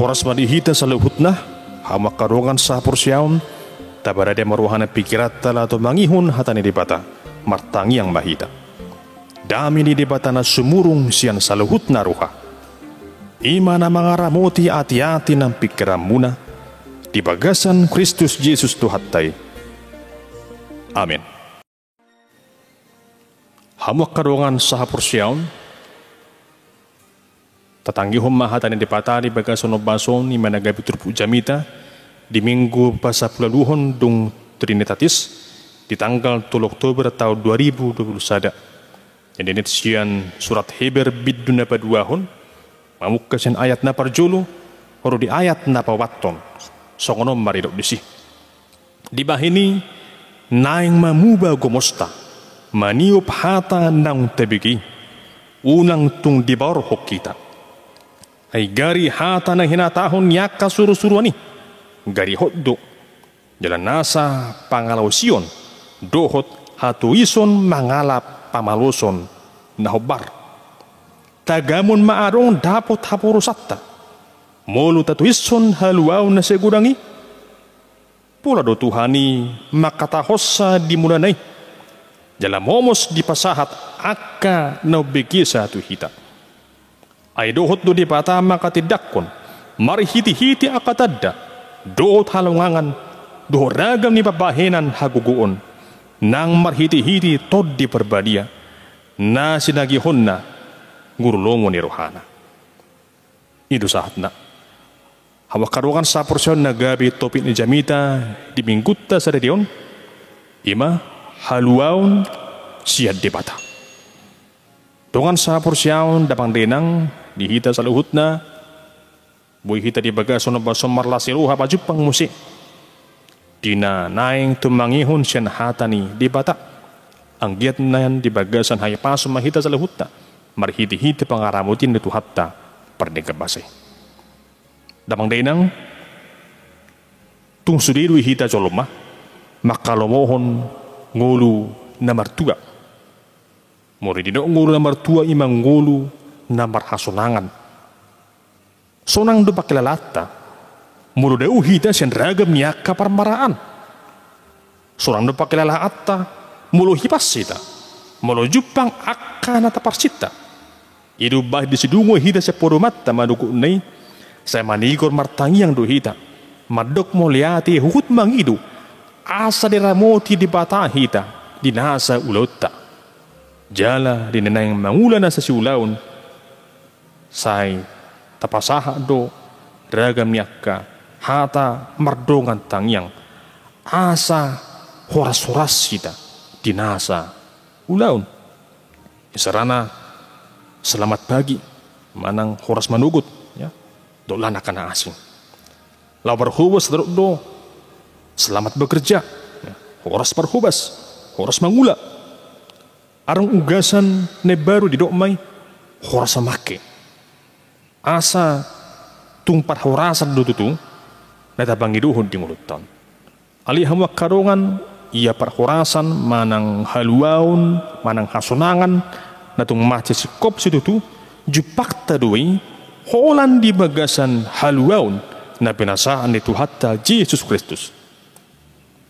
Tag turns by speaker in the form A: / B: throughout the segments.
A: horas malihita sa luhutna, hamak karungan sa porsyaon, tabarade maruhana pikirat tala to mangihon hatani dibata, martangi ang mahita. Dami ni dibata na sumurong siyan sa luhutna ruha. Ima na mga ramoti ati-ati ng pikiran muna, di bagasan Kristus Jesus tuhattay. Amen. Hamak karungan sa porsyaon, tatanggi humahatan ni dipatari bagasan no bason ni managabitur pu jamita di minggu pasapulaluhon dung Trinitatis di tanggal 3 Oktober tahun 2021. Jadi ini sian surat Heber bidun na paduahon mamukasin ayat na parjulu horo di ayat na pawatton songonom maridok disi. Di bahini naing mamuba gomosta maniup hata nang tabigi unang tung di bawah hok kita. Ay gari hata na hinatahon yaka suru-suruani gari hotdo jalan nasa pangalausion dohot hatuison mangalap pamaloson nahobar tagamon maarong dapot hapurusatta molu tatuison haluaw na segurangi pula do tuhani makatahosa di mulanay jalan momos di pasahat akka na bigisa tuhita ay dohot do di pata makatidakon marihiti-hiti akatadda dohot halungangan dohot ragam ni babahenan haguguon nang marhiti-hiti tod di perbadia na sinagihon na ngurulongo ni rohana. Itu saat na hawak karungan sa porsyon na gabi topik ni jamita di minggutta sa dedion ima haluaon siad di bata. Tungan sa porsyon dapang denang dihita sa luhut na buhi hita di bagason na bason marlasiruha pajupang musik dina naing tumangihon siya hatani di bata ang giat na yan di bagasan hay paso mahita sa luhut na marhiti-hiti pangaramutin nito hatta pernegabasay damang denang tung sudiru hita joloma makalomohon ngulu na martua mori dino ngulu na martua imang ngulu na marhasunangan sonang do pakilalata mulu deu hita sian ragam niya kaparmaraan sonang do pakilalata mulu hipasita mulu jupang akka na taparsita idu bah disidungo hita sa porumatta maduku nay sa manigor martangi ang do hita madok mo liati hukut mangidu asa diramoti di bata hita dinasa ulota jala dinenang mangula na sa siulaon say tapasaha do ragam niyakka hata mardongan tangyang asa horas-horas sita dinasa ulaon isarana selamat pagi manang horas manugut ya do lana kana asing labar hubas do selamat bekerja ya. Horas parhubas horas mangula arang ugasan ne baru di dokmay horas make asa tungpat horasan do tutu natabangiduhon di mulutan ali hamak karungan ia parhorasan manang haluaon manang hasunangan natung mace sikop situtu jupakta doi holan di bagasan haluaon na pinasaan ni Tuhatta Jesus Kristus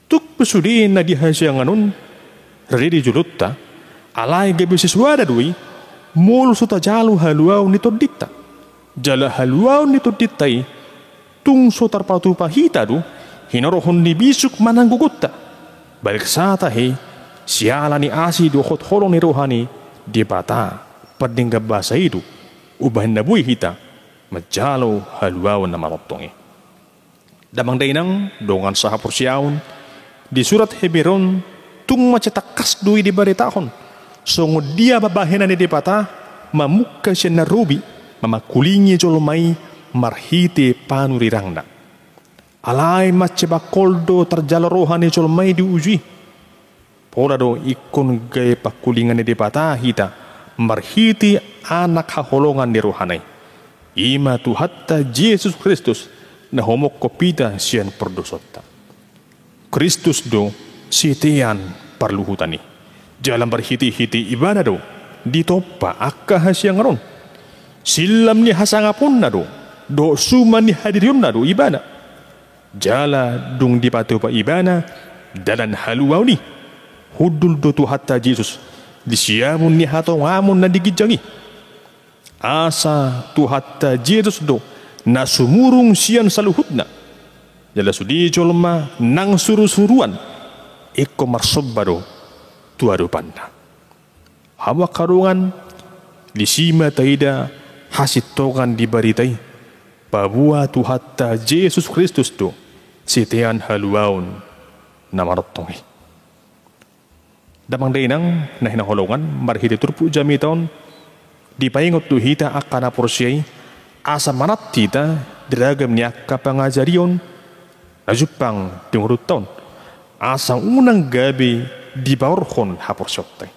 A: tuk pesudin na dihasyanganon redi julutta alay gabi siswada doi mul suta jalu haluaon nito dita jala haluaon nito ditay tung sotar patu pahita do hinorohon ni bisuk mananggugutta balik sa tahi siala ni asi do hot holong ni rohani di bata padingga basa itu ubahin na buhi hita majalo haluaon na marottongi damang dainang dongan sa hapursyaon di surat Heberon tung macetakas dui di baritahon songo dia babahenan ni di bata mamukka siya na rubi mamakulingi jolomay marhite panurirangna alay macebakoldo terjalarohan ni jolomay diuji pola do ikon gay pakulingan ni dipata hita marhiti anak haholongan ni rohanay ima Tuhatta Jesus Kristus na homok kopita siyan perdosotta Kristus do sitian parluhutani jalan berhiti-hiti ibadah do ditopa akka hasyang ron silam ni hasangapun na do do suma ni hadirin na do ibana jala dung di patu pa ibana dalan haluaw ni hudul do tu hatta Jesus di siamun ni hato ngamun na digijangi asa tu hatta Jesus do na sumurung sian saluhutna jala sudi jolma nang suru-suruan iko marsobbado tu adupanda hawa karungan disima taida hasit togan dibaritai babua tu hatta Jesus Kristus do sitian haluaun na marottongi damang dainang na hinaholongan marhiti turpu jami taon di paingot tu hita akana porsyai asa manat tita diragam ni akka pangajarion na jupang tingurut taon asang unang gabi di baorhon haporsyotay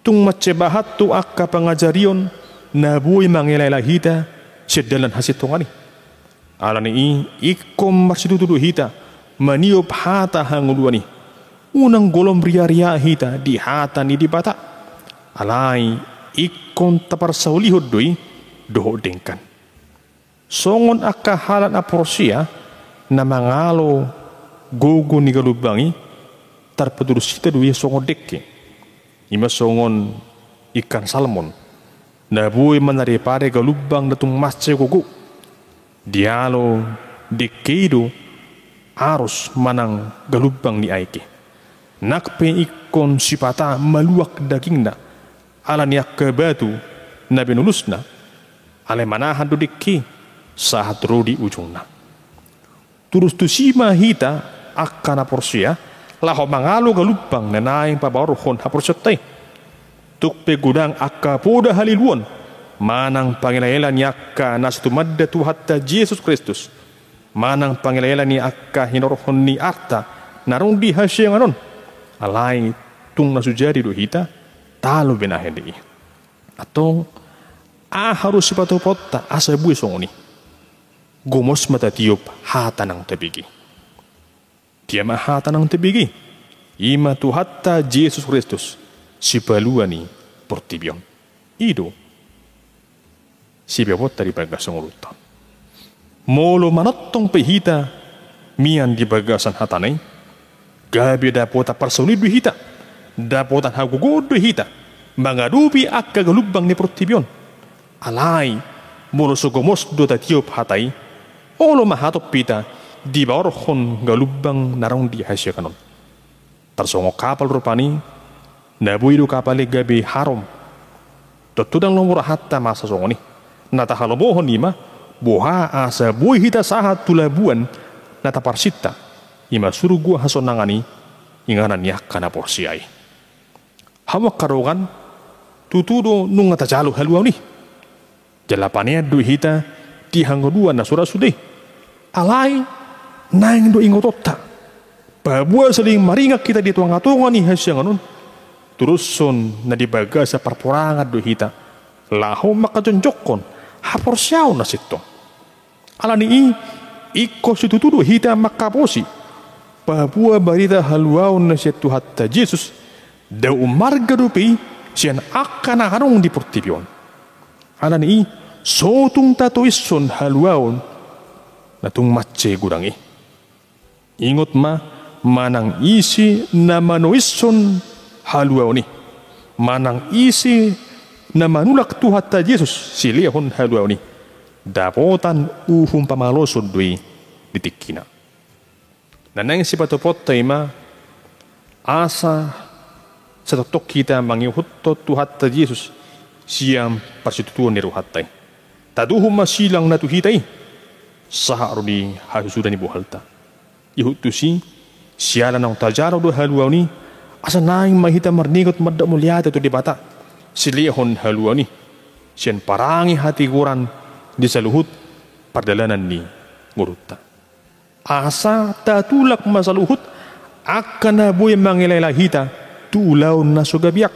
A: tung matsebahat tu akka pangajarion na buhay mangilayla hita siya hasitongani alani ikom marsitutudu hita maniop hata hanguluani unang golom ria-ria hita di hata ni di bata alai ikon tapar saulihod doi doho dengkan songon akka halan aporsia na mangalo gogo ni galubangi tarpadurus kita doi songon dekke ima songon ikan salmon na buhay manari pare galubang datung masce gogo dialo dekedo arus manang galubang ni aike nakpe ikon sipata maluak dagingna ala niak ke batu na benulusna ale manahan do deke sahat rodi ujungna turus tu sima hita akana porsia laho mangalo galubang na naing pabarohon haporsyotay tukpe gudang akka poda haliluan manang pangilayala ni akka nasutumadda tu hatta Jesus Kristus manang pangilayala ni akka hinorohon ni arta narong di hasyang anon alay tung nasujari do hita talo benahedi atong harus sipato potta asa buhay songoni gumos matatiop hata ng tabigi tiama hata ng tabigi ima tu hatta Jesus Kristus sipaluani portibion ido sibiabot dari bagasang urutan molo manattong pehita mian di bagasan hatanay gabi dapota personid hita dapotan hagugod hita mangadubi akka galubang ni portibion alay molo sogomos do tatiop hatay olo mahatop pita di baorhon galubang narong di hasya kanon tarsongo kapal rupani nabuido kapal gabi harom tutudang nomor hatta masa songoni natahalobohon ima boha asa buhay hita sahat tulabuan nataparsita ima surugu hasonangani inganan niyak kana porsiay hawak karogan tutudo nung natajalo haluaw ni jalapannya do hita di hanggoduan na surasude alay naing do ingotota babua saling maringak kita di tuang-tuangan ni hasyang anon turuson na dibaga sa parporangan do hita laho makajonjokon haporsyaw na sito alani iko situtudo hita makaposi babua barita haluaw na siya tu hatta Jesus daw umarga rupi siyan akka na karong di portibion alani sotung tatuison haluaw na tung matse gudangi ingot manang isi na manuison haluaw ni manang isi na manulak tu hatta Jesus silihon haluaw ni dapotan uhum pamalosod dui ditikina nanang si patopot taima asa sa totok kita mangihutot tu hatta Jesus siyang parsitutuan ni ruhatay taduhum masilang na tuhitay saha rudi hasusudan ni buhalta ihutusi siyala ng tajaraw do haluaw ni asa naing mahita marningot madda mulyata to di bata silihon haluaw ni siyan parangi hatiguran di saluhut pardalanan ni nguruta asa tatulak masaluhut akan na buhay mangilaylahita tulaw na sugabiyak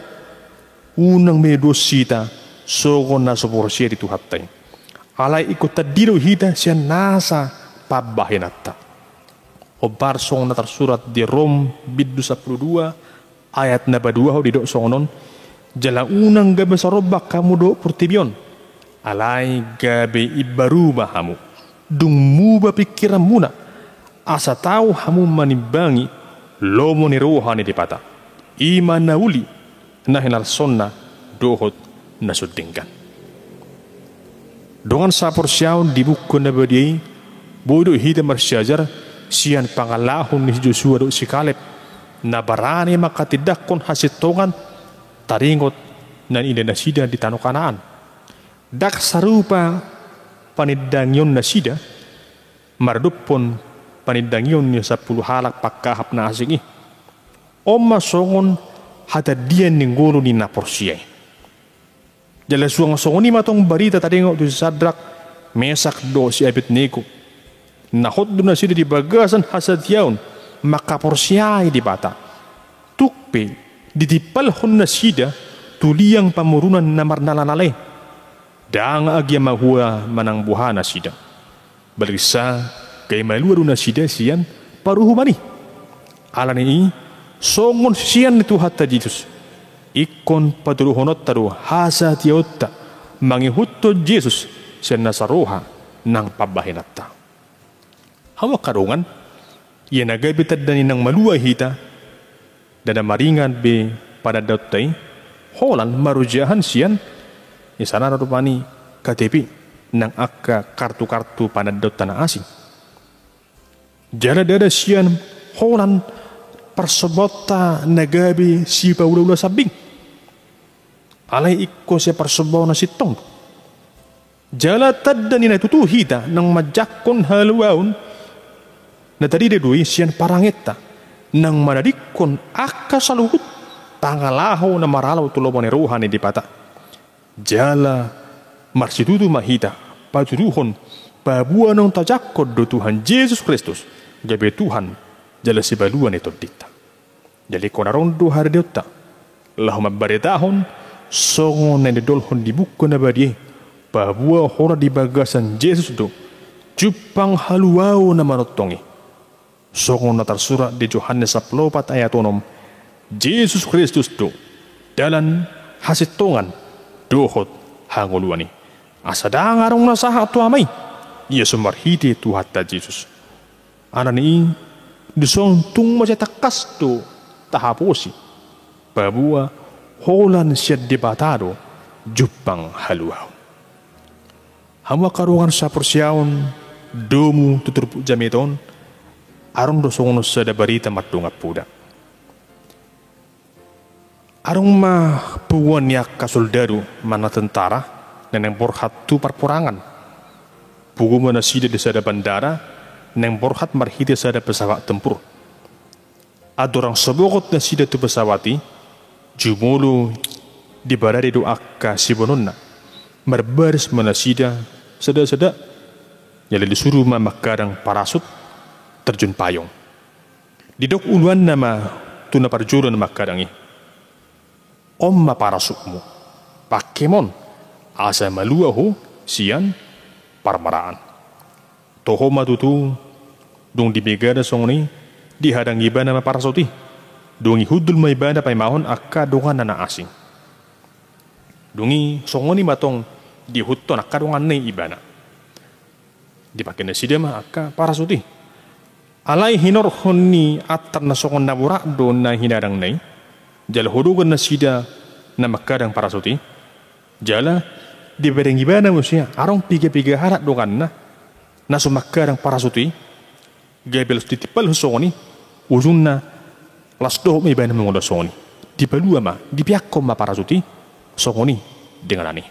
A: unang medosita sogon na suporsiya di tuhatay alay ikot tadiro hita siya nasa pabahinata o barsong natarsurat di Rom biddu 12 ayat na baduaho di do songonon jala unang gabi sa robak kamu do portibion alai gabe ibaru hamu dung muba pikiran muna asa tahu hamu manimbangi lomo ni rohani dipata iman nauli nahinal sonna dohot nasudingkan dengan sapor siaun di buku nabadiai bodoh hita marsyajar sian pangalahun ni Joshua do si Kaleb nabarani maka tidak kon hasitongan taringot nan ina nasida di tanah Kanaan dak sarupa panidangyon nasida mardupon panidangyon ni 10 halak pakkahap na asing oma songon hata dia ninggolo ni naporsiay jala suang songon ni matong barita taringot do si Sadrak Mesak do si Abednego nahot do nasida di bagasan hasadyaon makaporsiay di bata tukpe ditipal hon nasida tuliang pamurunan namar nalanalay dang agya mahua manang buhana sida balisa kay maluaro na sida siyan paruhumani alani songon siyan itu hatta Jesus ikon padruhonot taru hasa tiotta mangihutto Jesus siyan nasaroha nang pabahinatta hawa karungan iya nagabitad na ninang maluwa hita dana maringan be pada dotay holan marujahan siyan isana rupani KTP nang akka kartu-kartu panadot tanah asing jala dada siyan holan persobota nagabi si paula sabing alay ikko siya persobaw na sitong jala tadda nina tutuhita nang majakon haluaun na tadi dedui siyan parangeta nang manadikon akka saluhut pangalaho na maralaw tulobo ni rohani di pata jala marsitutu mahita patuduhon pabuan ng tajakod do Tuhan Yesus Kristus gabi Tuhan jala sibaluan ito dita jali konarondo hari diota lahu mabaritahon songon na nidolhon di buko na badi pabua hora di bagasan Yesus do jupang haluaw na manotongi songon na tersurat di Yohanes 4 ayat 6 Yesus Kristus do dalan hasitongan dohot hanguluani asadang arong nasaha tu amay iya sumarhiti tu hatta Jesus anani dusong tung macetakas tu tahaposi babua holan siya debatado jupang haluaw hama karungan sa persyaon domu tuturpu jamiton arong dosong sa dabarita matungap puda arong puwan niya kasoldado mana tentara neneng borhat tu perperangan pugu mana sida di sada bandara neng borhat marhiti sada pesawat tempur adorang sebokot na sida tu pesawati jumulu di barari do akka sibononna marbaris mana sida sada-sada yali disuruh mamakadang parasut terjun payung didok uluan nama tuna parjuran makadangi omma parasukmu pakemon asa maluahu sian parmaraan toho matutu dong di megada songni dihadang ibana ma parasuti dong ihudul ma ibana pay mahon akka dongan na asing dongi songoni matong dihutton akka dongan nei ibana dipakai na sida ma akka parasuti alai hinor honni atar na songon nabura do na hinadang nei jala hodogan na sida na makadang parasuti jala di bereng ibana musia arong piga-piga harat dongan na sumakadang parasuti gabel titipal husoni ujunna lasdo may ibana mengoda soni di palua ma di piakkom ma parasuti songoni dengan ani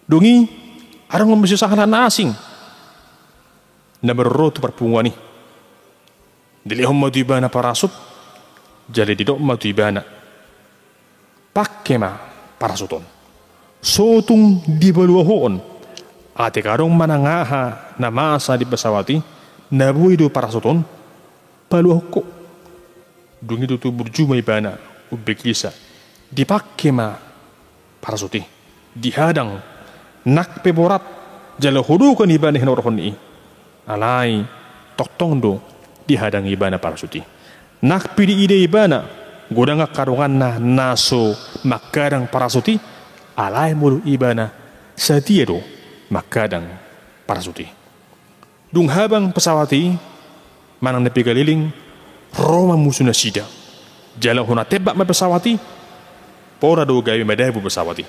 A: dongi arong memusahakan na asing na berrotu perpungwani dilihom matu ibana parasut jali didok matu ibana pakke ma parasuton sotung di baluahoon ate karong manangaha na masa di pesawati nabuhi do parasuton paluahko dungi do tu burjuma ibana ubekisa dipakke ma parasuti dihadang nak peborat jala hudukan ibana hinorhon i alai toktong do dihadang ibana parasuti nak pidi ide ibana godanga karungan na naso makarang parasuti alai mulu ibana Sadia do makadang parasuti. Dung habang pesawati manang napigaliling Roma musuh na sida. Jalan hona tebak ma pesawati pora do gawe madabu pesawati.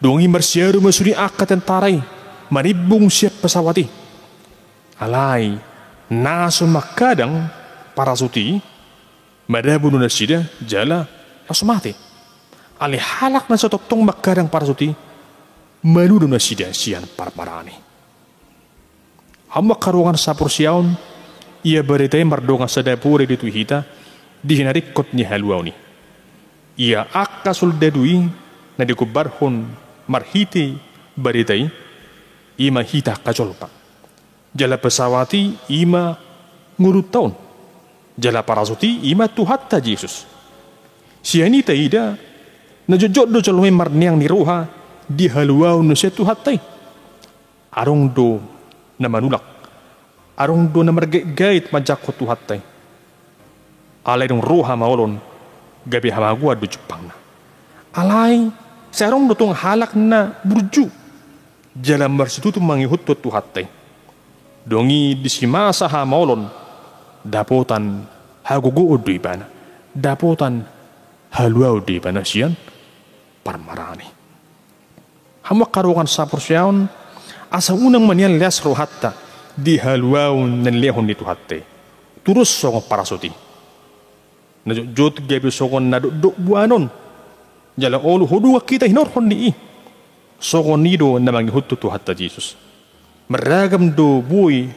A: Dongi marsiaru masuri akat tentarai manibung siap pesawati. Alai naso makadang parasuti madabu na sida jala langsung mati. Ali halak na sa toktong makadang parasuti maludo na sida siyan parparani. Hamba karuangan sa porsiyaon ia beritay mardonga sa dapuri di tuhita di hinarikot ni haluaw ni. Ia akasul dadui na dikubarhon marhiti beritay ima hita kajolpa. Jala pesawati ima ngurut taon. Jala parasuti ima tuhatta Yesus. Siyanita ida na jojot do jalome marniang ni roha di haluaw no siya tuhattay. Arong do na manulak. Arong do na margait majak ko tuhattay. Alay dong roha maolon gabi hamagua do Jepang na. Alay sa arong do tong halak na burju. Jalan bersitutu mangihut to tuhattay. Dongi disimasa ha maolon dapotan hagugu do ibana. Dapotan haluaw do ibana siyan parmarani. Hamak karukan sa porsyaon asa unang manyan lias rohatta di haluaw nan lehon ni tuhattay. Turus song parasuti. Najot gabi sokon na do buanon. Jala olu hudu kita hinorhon ni sokon nido na mangihut to tuhatta Jesus. Meragam do buoy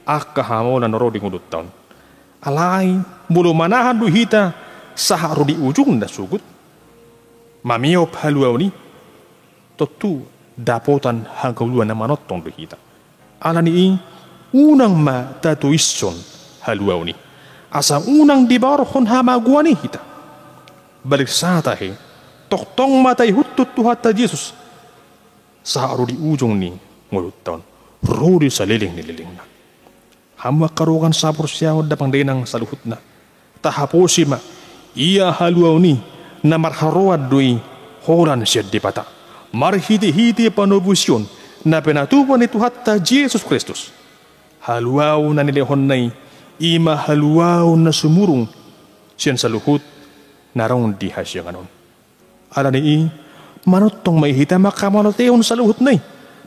A: akahamolan rodi ngudut taon. Alay bulu manahan do hita saha rodi ujung na sugut. Mamiop haluaw ni totu dapotan hanggauluan na manotong do hita. Ala ni unang matatuison haluaw ni. Asa unang dibarhon hamaguan ni hita. Balik sa tahe toktong matay hutut tuhatta Jesus. Sa aro di ujung ni ngulot taon. Rodi sa liling ni liling na. Hama karukan sa porsyaw dapang denang sa luhut na. Tahaposi ma iya haluaw ni na marharoad doy horan siya di pata. Marhiti-hiti panobusyon na pinatupan ni tuhatta Jesus Kristus. Haluaw na nilehon nay ima haluaw na sumurong siyan sa luhut narong diha siya nganon. Ala ni manotong may hita makamanoteon sa luhut nay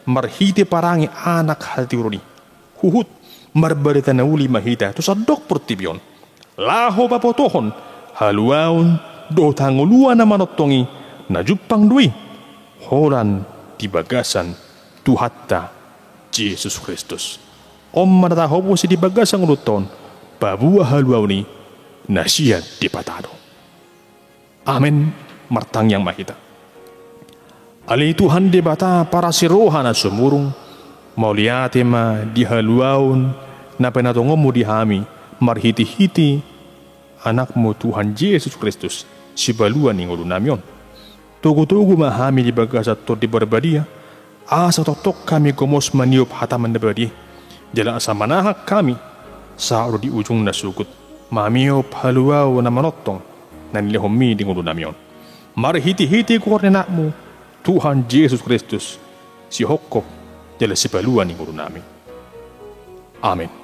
A: marhiti parangi anak hatiuro ni. Huhut marbarita na uli mahita to sa doktor tibyon. Laho papotohon haluaon do tanguluan na manotongi na jupang dui horan tibagasan tuhatta Jesus Kristus. Om manataho po si tibagasan uluton babuah haluaw ni na siya dipatado. Amen martang yang mahita. Ali Tuhan di bata para siroha na sumurong mauliate ma di haluaon na penatongomu di hami marhiti-hiti anakmu Tuhan Yesus Kristus si baluan ning ulo namyon. Tugu-tugu mahami di bagasat to di barbadia asa totok kami gomos maniup hataman na badi jala asa manahak kami sa di ujung na sugut mamiup haluaw na manotong na nilehomi di ulo namyon. Marhiti-hiti koordinatmu Tuhan Yesus Kristus si hokop jala si baluan ning ulo namin. Amen.